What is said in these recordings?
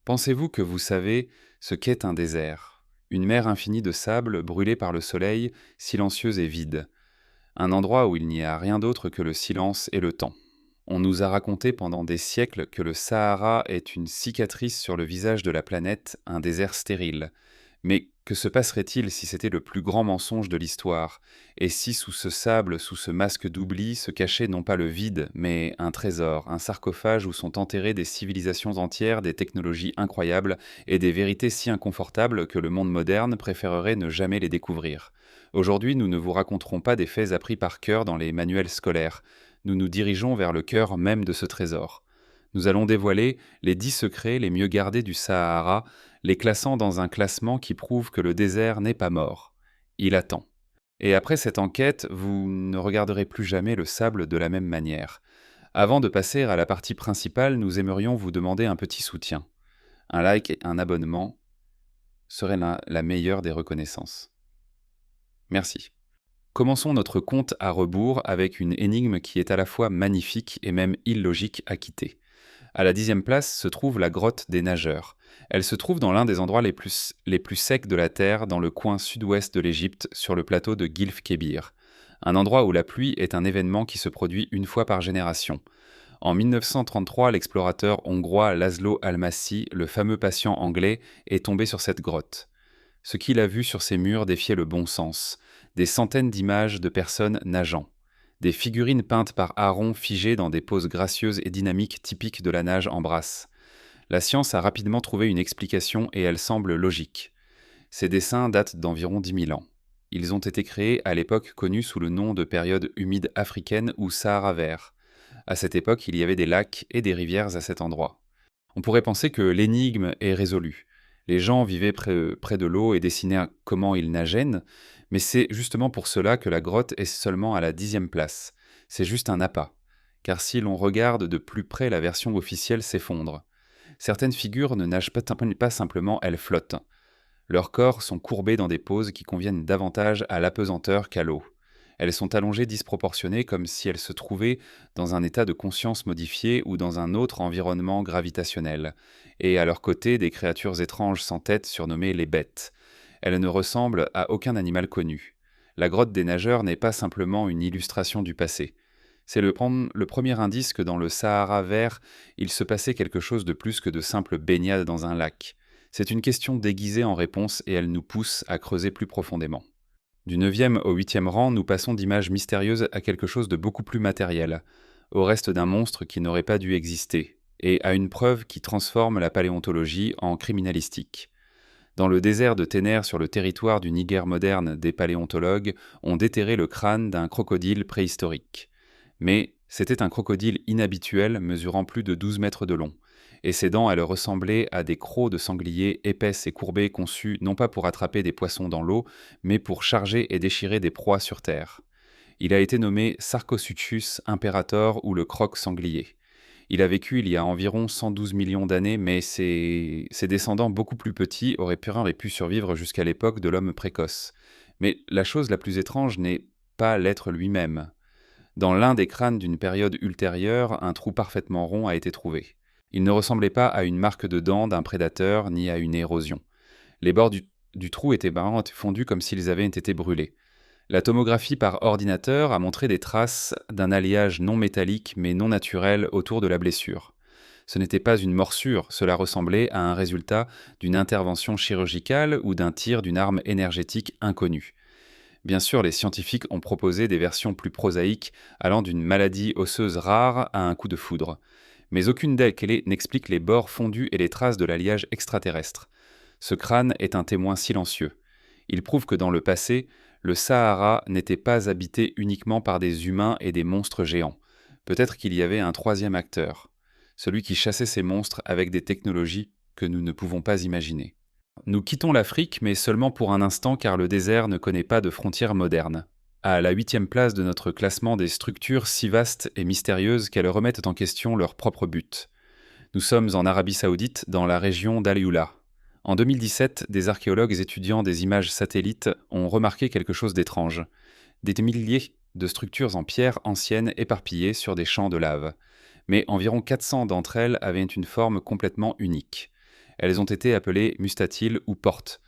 Pensez-vous que vous savez ce qu'est un désert? Une mer infinie de sable brûlée par le soleil, silencieuse et vide. Un endroit où il n'y a rien d'autre que le silence et le temps. On nous a raconté pendant des siècles que le Sahara est une cicatrice sur le visage de la planète, un désert stérile. Mais que se passerait-il si c'était le plus grand mensonge de l'histoire, et si sous ce sable, sous ce masque d'oubli, se cachait non pas le vide, mais un trésor, un sarcophage où sont enterrées des civilisations entières, des technologies incroyables et des vérités si inconfortables que le monde moderne préférerait ne jamais les découvrir. Aujourd'hui, nous ne vous raconterons pas des faits appris par cœur dans les manuels scolaires. Nous nous dirigeons vers le cœur même de ce trésor. Nous allons dévoiler les 10 secrets les mieux gardés du Sahara, les classant dans un classement qui prouve que le désert n'est pas mort. Il attend. Et après cette enquête, vous ne regarderez plus jamais le sable de la même manière. Avant de passer à la partie principale, nous aimerions vous demander un petit soutien. Un like et un abonnement seraient la meilleure des reconnaissances. Merci. Commençons notre compte à rebours avec une énigme qui est à la fois magnifique et même illogique à quitter. À la 10e place se trouve la grotte des nageurs. Elle se trouve dans l'un des endroits les plus secs de la Terre, dans le coin sud-ouest de l'Égypte, sur le plateau de Gilf Kebir. Un endroit où la pluie est un événement qui se produit une fois par génération. En 1933, l'explorateur hongrois Laszlo Almásy, le fameux patient anglais, est tombé sur cette grotte. Ce qu'il a vu sur ces murs défiait le bon sens. Des centaines d'images de personnes nageant. Des figurines peintes par Aaron figées dans des poses gracieuses et dynamiques typiques de la nage en brasse. La science a rapidement trouvé une explication et elle semble logique. Ces dessins datent d'environ 10 000 ans. Ils ont été créés à l'époque connue sous le nom de période humide africaine ou Sahara vert. À cette époque, il y avait des lacs et des rivières à cet endroit. On pourrait penser que l'énigme est résolue. Les gens vivaient près de l'eau et dessinaient comment ils nageaient, mais c'est justement pour cela que la grotte est seulement à la 10e place. C'est juste un appât. Car si l'on regarde de plus près, la version officielle s'effondre. Certaines figures ne nagent pas simplement, elles flottent. Leurs corps sont courbés dans des poses qui conviennent davantage à l'apesanteur qu'à l'eau. Elles sont allongées disproportionnées comme si elles se trouvaient dans un état de conscience modifié ou dans un autre environnement gravitationnel. Et à leur côté, des créatures étranges sans tête surnommées les bêtes. Elles ne ressemblent à aucun animal connu. La grotte des nageurs n'est pas simplement une illustration du passé. C'est le premier indice que dans le Sahara vert, il se passait quelque chose de plus que de simples baignades dans un lac. C'est une question déguisée en réponse et elle nous pousse à creuser plus profondément. Du 9e au 8e rang, nous passons d'images mystérieuses à quelque chose de beaucoup plus matériel, au reste d'un monstre qui n'aurait pas dû exister, et à une preuve qui transforme la paléontologie en criminalistique. Dans le désert de Ténère, sur le territoire du Niger moderne, des paléontologues ont déterré le crâne d'un crocodile préhistorique. Mais c'était un crocodile inhabituel mesurant plus de 12 mètres de long. Et ses dents, elles ressemblaient à des crocs de sanglier épaisses et courbées conçues non pas pour attraper des poissons dans l'eau, mais pour charger et déchirer des proies sur terre. Il a été nommé Sarcosuchus imperator ou le croc-sanglier. Il a vécu il y a environ 112 millions d'années, mais ses descendants beaucoup plus petits auraient pu survivre jusqu'à l'époque de l'homme précoce. Mais la chose la plus étrange n'est pas l'être lui-même. Dans l'un des crânes d'une période ultérieure, un trou parfaitement rond a été trouvé. Il ne ressemblait pas à une marque de dents d'un prédateur ni à une érosion. Les bords du trou étaient fondus comme s'ils avaient été brûlés. La tomographie par ordinateur a montré des traces d'un alliage non métallique mais non naturel autour de la blessure. Ce n'était pas une morsure, cela ressemblait à un résultat d'une intervention chirurgicale ou d'un tir d'une arme énergétique inconnue. Bien sûr, les scientifiques ont proposé des versions plus prosaïques allant d'une maladie osseuse rare à un coup de foudre. Mais aucune d'elles n'explique les bords fondus et les traces de l'alliage extraterrestre. Ce crâne est un témoin silencieux. Il prouve que dans le passé, le Sahara n'était pas habité uniquement par des humains et des monstres géants. Peut-être qu'il y avait un troisième acteur, celui qui chassait ces monstres avec des technologies que nous ne pouvons pas imaginer. Nous quittons l'Afrique, mais seulement pour un instant car le désert ne connaît pas de frontières modernes. À la 8e place de notre classement des structures si vastes et mystérieuses qu'elles remettent en question leur propre but. Nous sommes en Arabie Saoudite, dans la région d'Al-Ula. En 2017, des archéologues étudiant des images satellites ont remarqué quelque chose d'étrange. Des milliers de structures en pierre anciennes éparpillées sur des champs de lave. Mais environ 400 d'entre elles avaient une forme complètement unique. Elles ont été appelées mustatiles ou portes.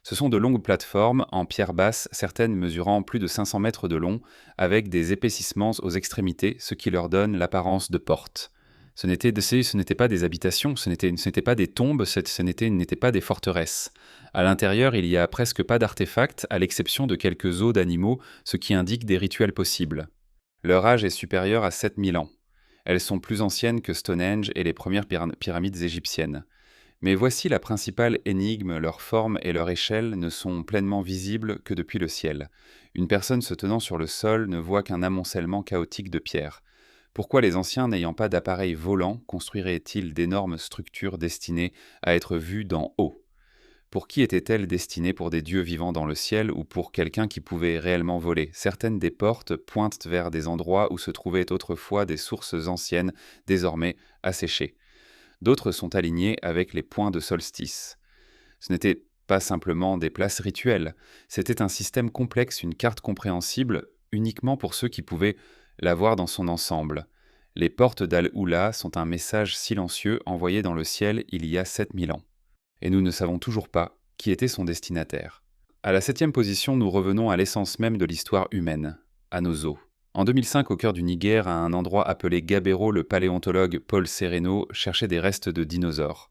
Ce sont de longues plateformes en pierre basse, certaines mesurant plus de 500 mètres de long, avec des épaississements aux extrémités, ce qui leur donne l'apparence de portes. Ce n'était pas des habitations, ce n'était pas des tombes, n'était pas des forteresses. À l'intérieur, il n'y a presque pas d'artefacts, à l'exception de quelques os d'animaux, ce qui indique des rituels possibles. Leur âge est supérieur à 7000 ans. Elles sont plus anciennes que Stonehenge et les premières pyramides égyptiennes. Mais voici la principale énigme, leur forme et leur échelle ne sont pleinement visibles que depuis le ciel. Une personne se tenant sur le sol ne voit qu'un amoncellement chaotique de pierres. Pourquoi les anciens, n'ayant pas d'appareil volant, construiraient-ils d'énormes structures destinées à être vues d'en haut ? Pour qui étaient-elles destinées? Pour des dieux vivant dans le ciel ou pour quelqu'un qui pouvait réellement voler? Certaines des portes pointent vers des endroits où se trouvaient autrefois des sources anciennes, désormais asséchées. D'autres sont alignées avec les points de solstice. Ce n'était pas simplement des places rituelles, c'était un système complexe, une carte compréhensible uniquement pour ceux qui pouvaient la voir dans son ensemble. Les portes d'Al-Oula sont un message silencieux envoyé dans le ciel il y a 7000 ans. Et nous ne savons toujours pas qui était son destinataire. À la 7e position, nous revenons à l'essence même de l'histoire humaine, à nos os. En 2005, au cœur du Niger, à un endroit appelé Gabero, le paléontologue Paul Sereno cherchait des restes de dinosaures.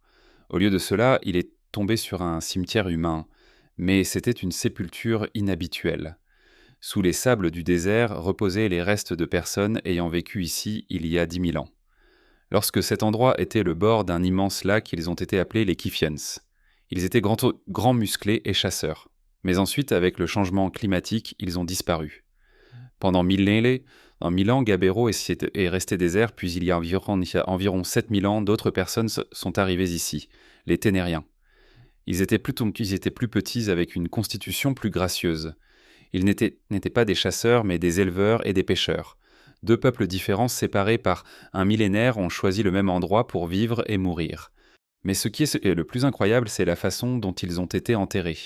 Au lieu de cela, il est tombé sur un cimetière humain, mais c'était une sépulture inhabituelle. Sous les sables du désert reposaient les restes de personnes ayant vécu ici il y a 10 000 ans. Lorsque cet endroit était le bord d'un immense lac, ils ont été appelés les Kifians. Ils étaient grands musclés et chasseurs. Mais ensuite, avec le changement climatique, ils ont disparu. Pendant 1000 ans, Gabero est resté désert, puis il y a environ 7000 ans, d'autres personnes sont arrivées ici, les Ténériens. Ils étaient plus petits avec une constitution plus gracieuse. Ils n'étaient pas des chasseurs, mais des éleveurs et des pêcheurs. Deux peuples différents séparés par un millénaire ont choisi le même endroit pour vivre et mourir. Mais ce qui est le plus incroyable, c'est la façon dont ils ont été enterrés.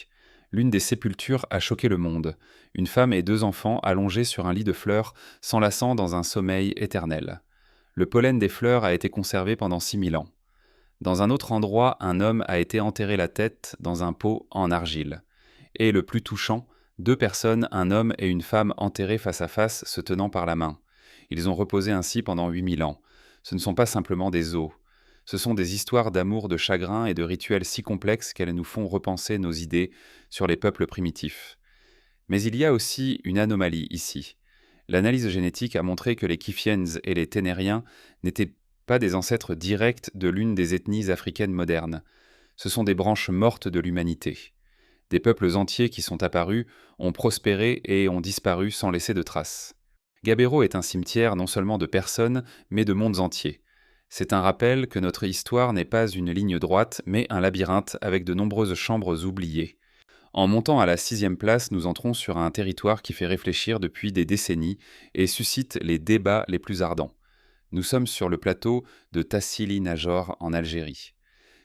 L'une des sépultures a choqué le monde. Une femme et 2 enfants allongés sur un lit de fleurs, s'enlaçant dans un sommeil éternel. Le pollen des fleurs a été conservé pendant 6000 ans. Dans un autre endroit, un homme a été enterré la tête dans un pot en argile. Et le plus touchant, 2 personnes, un homme et une femme enterrés face à face, se tenant par la main. Ils ont reposé ainsi pendant 8000 ans. Ce ne sont pas simplement des os. Ce sont des histoires d'amour, de chagrin et de rituels si complexes qu'elles nous font repenser nos idées sur les peuples primitifs. Mais il y a aussi une anomalie ici. L'analyse génétique a montré que les Kifiens et les Ténériens n'étaient pas des ancêtres directs de l'une des ethnies africaines modernes. Ce sont des branches mortes de l'humanité. Des peuples entiers qui sont apparus, ont prospéré et ont disparu sans laisser de traces. Gabero est un cimetière non seulement de personnes, mais de mondes entiers. C'est un rappel que notre histoire n'est pas une ligne droite, mais un labyrinthe avec de nombreuses chambres oubliées. En montant à la 6e place, nous entrons sur un territoire qui fait réfléchir depuis des décennies et suscite les débats les plus ardents. Nous sommes sur le plateau de Tassili Najor en Algérie.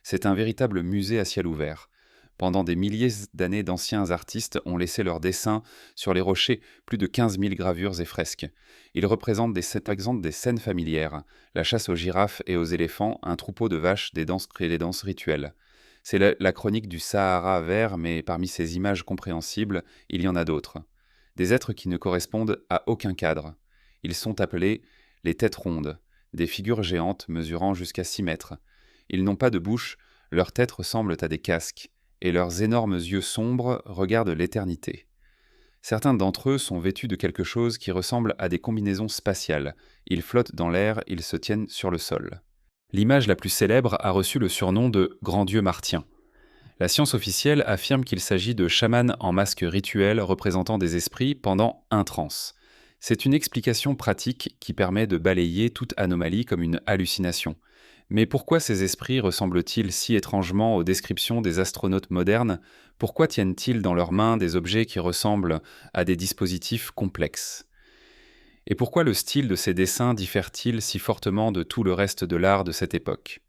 C'est un véritable musée à ciel ouvert. Pendant des milliers d'années, d'anciens artistes ont laissé leurs dessins sur les rochers, plus de 15 000 gravures et fresques. Ils représentent par exemple des scènes familières, la chasse aux girafes et aux éléphants, un troupeau de vaches, des danses rituelles. C'est la chronique du Sahara vert, mais parmi ces images compréhensibles, il y en a d'autres. Des êtres qui ne correspondent à aucun cadre. Ils sont appelés les têtes rondes, des figures géantes mesurant jusqu'à 6 mètres. Ils n'ont pas de bouche, leurs têtes ressemblent à des casques, et leurs énormes yeux sombres regardent l'éternité. Certains d'entre eux sont vêtus de quelque chose qui ressemble à des combinaisons spatiales. Ils flottent dans l'air, ils se tiennent sur le sol. L'image la plus célèbre a reçu le surnom de « grand dieu martien ». La science officielle affirme qu'il s'agit de chamans en masque rituel représentant des esprits pendant un trance. C'est une explication pratique qui permet de balayer toute anomalie comme une hallucination. Mais pourquoi ces esprits ressemblent-ils si étrangement aux descriptions des astronautes modernes? Pourquoi tiennent-ils dans leurs mains des objets qui ressemblent à des dispositifs complexes? Et pourquoi le style de ces dessins diffère-t-il si fortement de tout le reste de l'art de cette époque?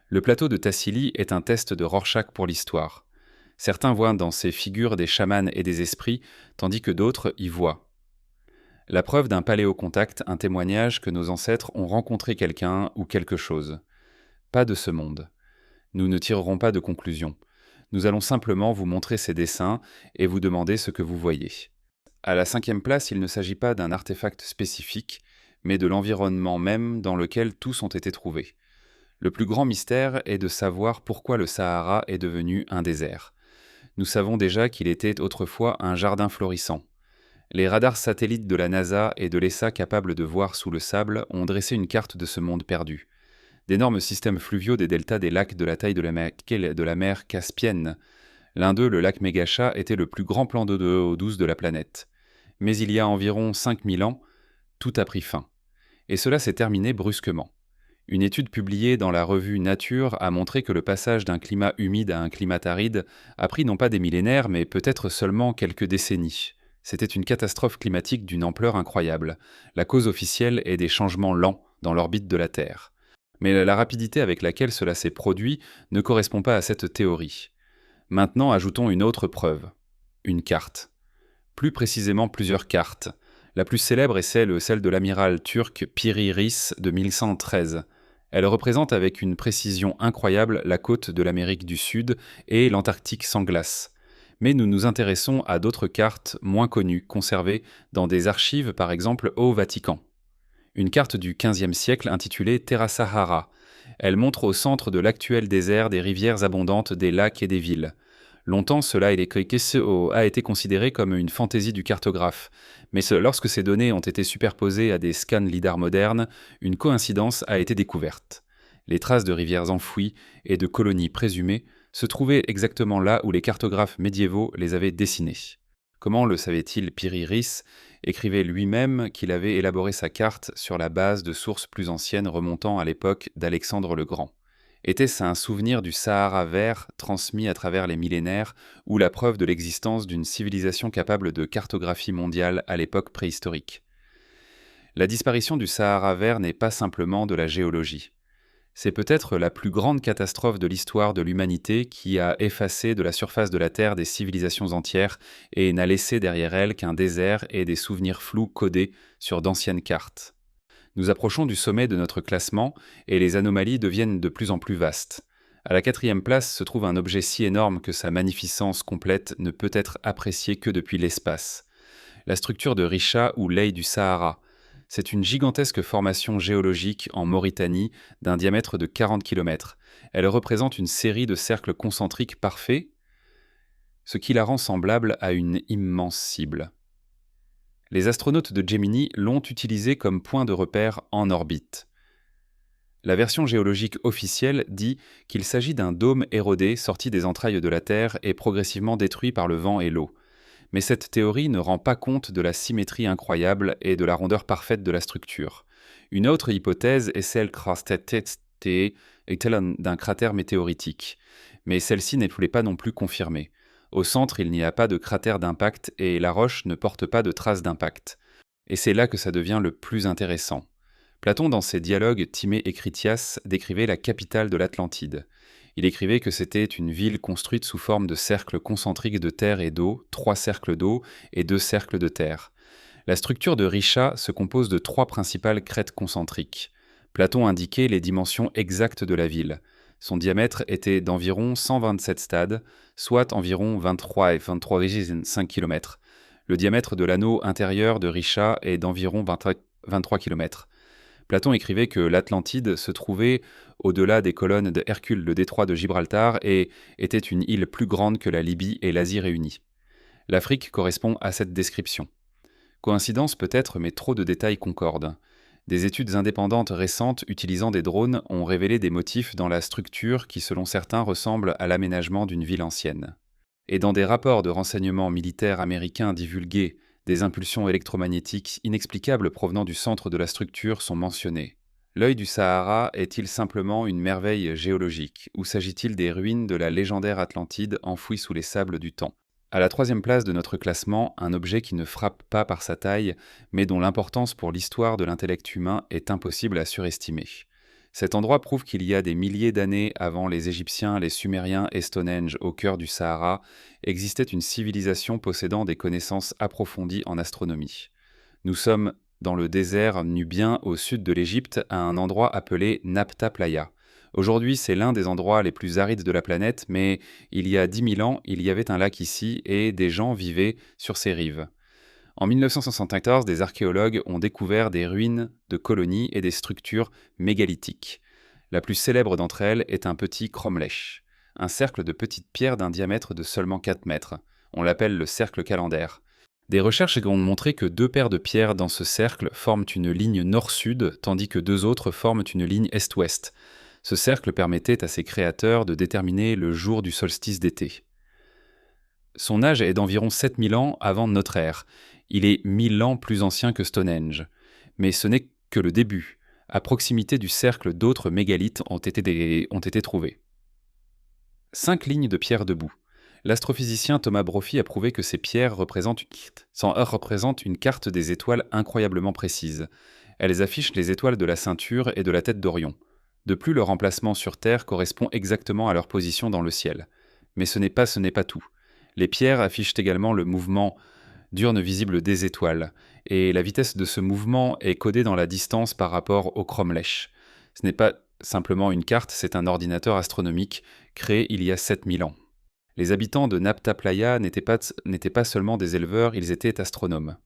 Le plateau de Tassili est un test de Rorschach pour l'histoire. Certains voient dans ces figures des chamans et des esprits, tandis que d'autres y voient. La preuve d'un paléocontact, un témoignage que nos ancêtres ont rencontré quelqu'un ou quelque chose. Pas de ce monde. Nous ne tirerons pas de conclusion. Nous allons simplement vous montrer ces dessins et vous demander ce que vous voyez. À la 5e place, il ne s'agit pas d'un artefact spécifique, mais de l'environnement même dans lequel tous ont été trouvés. Le plus grand mystère est de savoir pourquoi le Sahara est devenu un désert. Nous savons déjà qu'il était autrefois un jardin florissant. Les radars satellites de la NASA et de l'ESA capables de voir sous le sable ont dressé une carte de ce monde perdu. D'énormes systèmes fluviaux des deltas des lacs de la taille de la mer Caspienne. L'un d'eux, le lac Mégacha, était le plus grand plan d'eau douce de la planète. Mais il y a environ 5000 ans, tout a pris fin. Et cela s'est terminé brusquement. Une étude publiée dans la revue Nature a montré que le passage d'un climat humide à un climat aride a pris non pas des millénaires, mais peut-être seulement quelques décennies. C'était une catastrophe climatique d'une ampleur incroyable. La cause officielle est des changements lents dans l'orbite de la Terre. Mais la rapidité avec laquelle cela s'est produit ne correspond pas à cette théorie. Maintenant, ajoutons une autre preuve. Une carte. Plus précisément plusieurs cartes. La plus célèbre est celle de l'amiral turc Piri Reis de 1113. Elle représente avec une précision incroyable la côte de l'Amérique du Sud et l'Antarctique sans glace. Mais nous nous intéressons à d'autres cartes moins connues, conservées dans des archives par exemple au Vatican. Une carte du XVe siècle intitulée Terra Sahara. Elle montre au centre de l'actuel désert des rivières abondantes, des lacs et des villes. Longtemps, cela a été considéré comme une fantaisie du cartographe. Mais lorsque ces données ont été superposées à des scans lidar modernes, une coïncidence a été découverte. Les traces de rivières enfouies et de colonies présumées se trouvaient exactement là où les cartographes médiévaux les avaient dessinées. Comment le savait-il? Piri Reis écrivait lui-même qu'il avait élaboré sa carte sur la base de sources plus anciennes remontant à l'époque d'Alexandre le Grand. Était-ce un souvenir du Sahara vert transmis à travers les millénaires ou la preuve de l'existence d'une civilisation capable de cartographie mondiale à l'époque préhistorique? La disparition du Sahara vert n'est pas simplement de la géologie. C'est peut-être la plus grande catastrophe de l'histoire de l'humanité qui a effacé de la surface de la Terre des civilisations entières et n'a laissé derrière elle qu'un désert et des souvenirs flous codés sur d'anciennes cartes. Nous approchons du sommet de notre classement et les anomalies deviennent de plus en plus vastes. À la 4e place se trouve un objet si énorme que sa magnificence complète ne peut être appréciée que depuis l'espace. La structure de Richa ou l'Ey du Sahara. C'est une gigantesque formation géologique en Mauritanie d'un diamètre de 40 km. Elle représente une série de cercles concentriques parfaits, ce qui la rend semblable à une immense cible. Les astronautes de Gemini l'ont utilisé comme point de repère en orbite. La version géologique officielle dit qu'il s'agit d'un dôme érodé sorti des entrailles de la Terre et progressivement détruit par le vent et l'eau. Mais cette théorie ne rend pas compte de la symétrie incroyable et de la rondeur parfaite de la structure. Une autre hypothèse est celle d'un cratère météoritique, mais celle-ci n'est pas non plus confirmée. Au centre, il n'y a pas de cratère d'impact et la roche ne porte pas de traces d'impact. Et c'est là que ça devient le plus intéressant. Platon, dans ses dialogues Timée et Critias, décrivait la capitale de l'Atlantide. Il écrivait que c'était une ville construite sous forme de cercles concentriques de terre et d'eau, 3 cercles d'eau et 2 cercles de terre. La structure de Richa se compose de 3 principales crêtes concentriques. Platon indiquait les dimensions exactes de la ville. Son diamètre était d'environ 127 stades, soit environ 23,5 km. Le diamètre de l'anneau intérieur de Richa est d'environ 23 km. Platon écrivait que l'Atlantide se trouvait au-delà des colonnes de Hercule, le détroit de Gibraltar, et était une île plus grande que la Libye et l'Asie réunies. L'Afrique correspond à cette description. Coïncidence peut-être, mais trop de détails concordent. Des études indépendantes récentes utilisant des drones ont révélé des motifs dans la structure qui, selon certains, ressemblent à l'aménagement d'une ville ancienne. Et dans des rapports de renseignements militaires américains divulgués, des impulsions électromagnétiques inexplicables provenant du centre de la structure sont mentionnées. L'œil du Sahara est-il simplement une merveille géologique, ou s'agit-il des ruines de la légendaire Atlantide enfouies sous les sables du temps? À la 3e place de notre classement, un objet qui ne frappe pas par sa taille, mais dont l'importance pour l'histoire de l'intellect humain est impossible à surestimer. Cet endroit prouve qu'il y a des milliers d'années avant les Égyptiens, les Sumériens et Stonehenge au cœur du Sahara, existait une civilisation possédant des connaissances approfondies en astronomie. Nous sommes dans le désert nubien au sud de l'Égypte, à un endroit appelé Napta Playa. Aujourd'hui, c'est l'un des endroits les plus arides de la planète, mais il y a 10 000 ans, il y avait un lac ici et des gens vivaient sur ses rives. En 1974, des archéologues ont découvert des ruines de colonies et des structures mégalithiques. La plus célèbre d'entre elles est un petit cromlech, un cercle de petites pierres d'un diamètre de seulement 4 mètres. On l'appelle le cercle calendaire. Des recherches ont montré que 2 paires de pierres dans ce cercle forment une ligne nord-sud, tandis que 2 autres forment une ligne est-ouest. Ce cercle permettait à ses créateurs de déterminer le jour du solstice d'été. Son âge est d'environ 7000 ans avant notre ère. Il est 1000 ans plus ancien que Stonehenge. Mais ce n'est que le début. À proximité du cercle, d'autres mégalithes ont été trouvés. 5 lignes de pierres debout. L'astrophysicien Thomas Brophy a prouvé que ces pierres représentent une carte des étoiles incroyablement précise. Elles affichent les étoiles de la ceinture et de la tête d'Orion. De plus, leur emplacement sur Terre correspond exactement à leur position dans le ciel. Mais ce n'est pas tout. Les pierres affichent également le mouvement d'urne visible des étoiles, et la vitesse de ce mouvement est codée dans la distance par rapport au cromlech. Ce n'est pas simplement une carte, c'est un ordinateur astronomique créé il y a 7000 ans. Les habitants de Nabta Playa n'étaient pas seulement des éleveurs, ils étaient astronomes.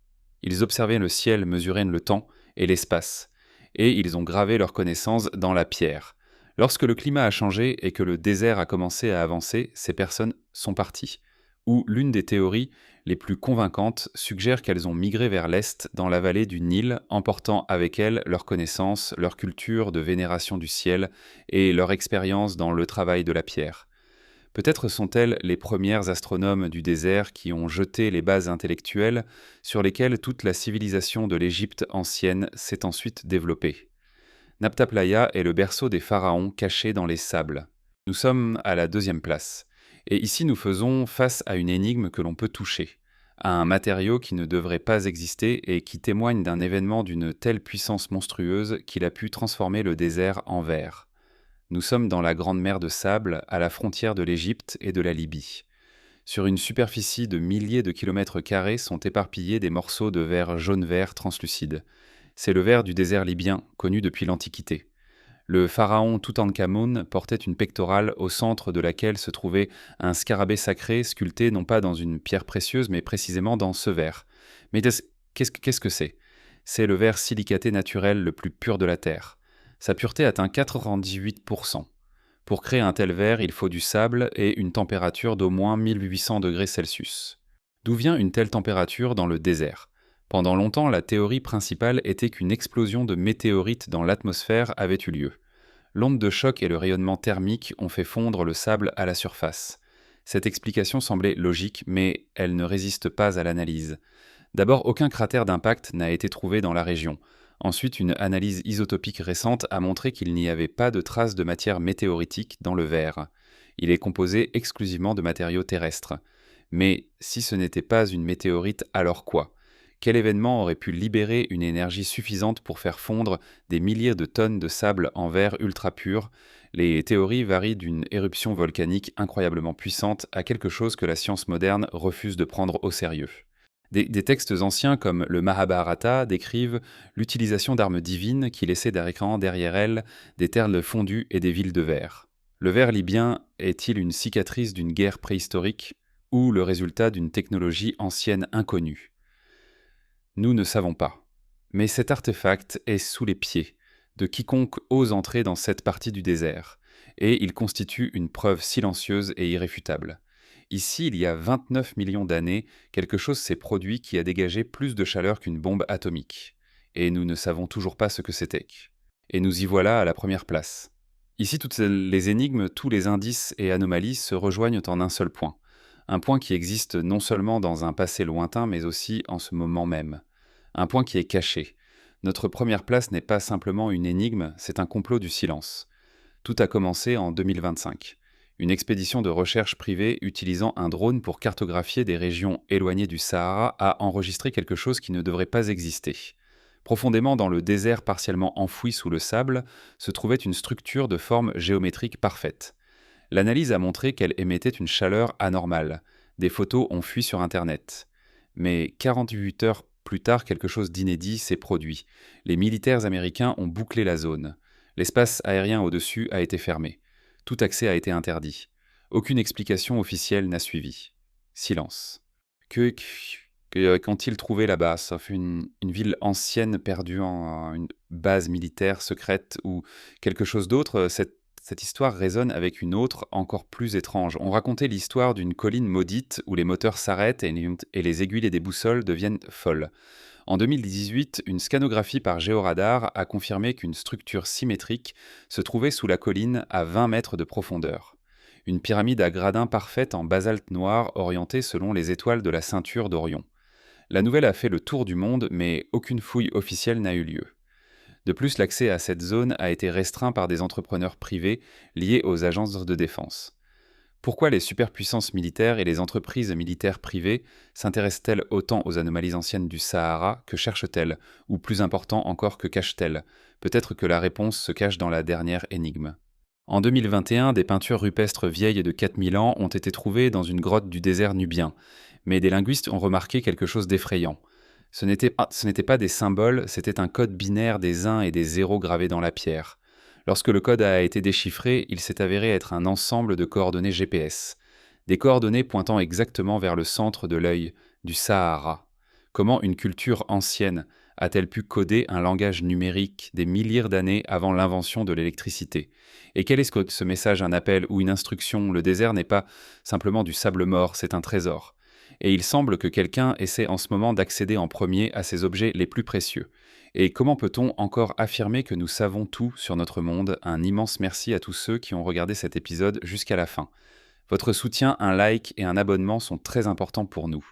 Ils observaient le ciel, mesuraient le temps et l'espace, et ils ont gravé leurs connaissances dans la pierre. Lorsque le climat a changé et que le désert a commencé à avancer, ces personnes sont parties. Ou l'une des théories les plus convaincantes suggère qu'elles ont migré vers l'est dans la vallée du Nil, emportant avec elles leurs connaissances, leur culture de vénération du ciel et leur expérience dans le travail de la pierre. Peut-être sont-elles les premières astronomes du désert qui ont jeté les bases intellectuelles sur lesquelles toute la civilisation de l'Égypte ancienne s'est ensuite développée. Nabta Playa est le berceau des pharaons cachés dans les sables. Nous sommes à la 2e place. Et ici, nous faisons face à une énigme que l'on peut toucher, à un matériau qui ne devrait pas exister et qui témoigne d'un événement d'une telle puissance monstrueuse qu'il a pu transformer le désert en verre. Nous sommes dans la Grande Mer de sable, à la frontière de l'Égypte et de la Libye. Sur une superficie de milliers de kilomètres carrés sont éparpillés des morceaux de verre jaune-vert translucide. C'est le verre du désert libyen, connu depuis l'Antiquité. Le pharaon Toutankhamon portait une pectorale au centre de laquelle se trouvait un scarabée sacré sculpté non pas dans une pierre précieuse mais précisément dans ce verre. Mais qu'est-ce que c'est ? C'est le verre silicaté naturel le plus pur de la Terre. Sa pureté atteint 98%. Pour créer un tel verre, il faut du sable et une température d'au moins 1800 degrés Celsius. D'où vient une telle température dans le désert ? Pendant longtemps, la théorie principale était qu'une explosion de météorites dans l'atmosphère avait eu lieu. L'onde de choc et le rayonnement thermique ont fait fondre le sable à la surface. Cette explication semblait logique, mais elle ne résiste pas à l'analyse. D'abord, aucun cratère d'impact n'a été trouvé dans la région. Ensuite, une analyse isotopique récente a montré qu'il n'y avait pas de traces de matière météoritique dans le verre. Il est composé exclusivement de matériaux terrestres. Mais si ce n'était pas une météorite, alors quoi ? Quel événement aurait pu libérer une énergie suffisante pour faire fondre des milliers de tonnes de sable en verre ultra pur ? Les théories varient d'une éruption volcanique incroyablement puissante à quelque chose que la science moderne refuse de prendre au sérieux. Des textes anciens comme le Mahabharata décrivent l'utilisation d'armes divines qui laissaient derrière elles des terres fondues et des villes de verre. Le verre libyen est-il une cicatrice d'une guerre préhistorique ou le résultat d'une technologie ancienne inconnue ? Nous ne savons pas. Mais cet artefact est sous les pieds de quiconque ose entrer dans cette partie du désert, et il constitue une preuve silencieuse et irréfutable. Ici, il y a 29 millions d'années, quelque chose s'est produit qui a dégagé plus de chaleur qu'une bombe atomique. Et nous ne savons toujours pas ce que c'était. Et nous y voilà à la première place. Ici, toutes les énigmes, tous les indices et anomalies se rejoignent en un seul point. Un point qui existe non seulement dans un passé lointain, mais aussi en ce moment même. Un point qui est caché. Notre première place n'est pas simplement une énigme, c'est un complot du silence. Tout a commencé en 2025. Une expédition de recherche privée utilisant un drone pour cartographier des régions éloignées du Sahara a enregistré quelque chose qui ne devrait pas exister. Profondément dans le désert partiellement enfoui sous le sable, se trouvait une structure de forme géométrique parfaite. L'analyse a montré qu'elle émettait une chaleur anormale. Des photos ont fui sur Internet. Mais 48 heures plus tard, quelque chose d'inédit s'est produit. Les militaires américains ont bouclé la zone. L'espace aérien au-dessus a été fermé. Tout accès a été interdit. Aucune explication officielle n'a suivi. Silence. Qu'ont-ils trouvé là-bas, sauf une ville ancienne perdue en une base militaire secrète ou quelque chose d'autre? Cette histoire résonne avec une autre, encore plus étrange. On racontait l'histoire d'une colline maudite où les moteurs s'arrêtent et les aiguilles des boussoles deviennent folles. En 2018, une scanographie par géoradar a confirmé qu'une structure symétrique se trouvait sous la colline à 20 mètres de profondeur. Une pyramide à gradins parfaite en basalte noir orientée selon les étoiles de la ceinture d'Orion. La nouvelle a fait le tour du monde, mais aucune fouille officielle n'a eu lieu. De plus, l'accès à cette zone a été restreint par des entrepreneurs privés liés aux agences de défense. Pourquoi les superpuissances militaires et les entreprises militaires privées s'intéressent-elles autant aux anomalies anciennes du Sahara? Que cherchent-elles? Ou plus important encore, que cachent-elles? Peut-être que la réponse se cache dans la dernière énigme. En 2021, des peintures rupestres vieilles de 4000 ans ont été trouvées dans une grotte du désert nubien. Mais des linguistes ont remarqué quelque chose d'effrayant. Ce n'était pas des symboles, c'était un code binaire des 1 et des 0 gravés dans la pierre. Lorsque le code a été déchiffré, il s'est avéré être un ensemble de coordonnées GPS. Des coordonnées pointant exactement vers le centre de l'œil, du Sahara. Comment une culture ancienne a-t-elle pu coder un langage numérique des milliers d'années avant l'invention de l'électricité? Et quel est ce message, un appel ou une instruction? Le désert n'est pas simplement du sable mort, c'est un trésor. Et il semble que quelqu'un essaie en ce moment d'accéder en premier à ces objets les plus précieux. Et comment peut-on encore affirmer que nous savons tout sur notre monde? Un immense merci à tous ceux qui ont regardé cet épisode jusqu'à la fin. Votre soutien, un like et un abonnement sont très importants pour nous.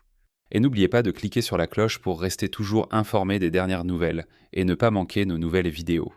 Et n'oubliez pas de cliquer sur la cloche pour rester toujours informé des dernières nouvelles et ne pas manquer nos nouvelles vidéos.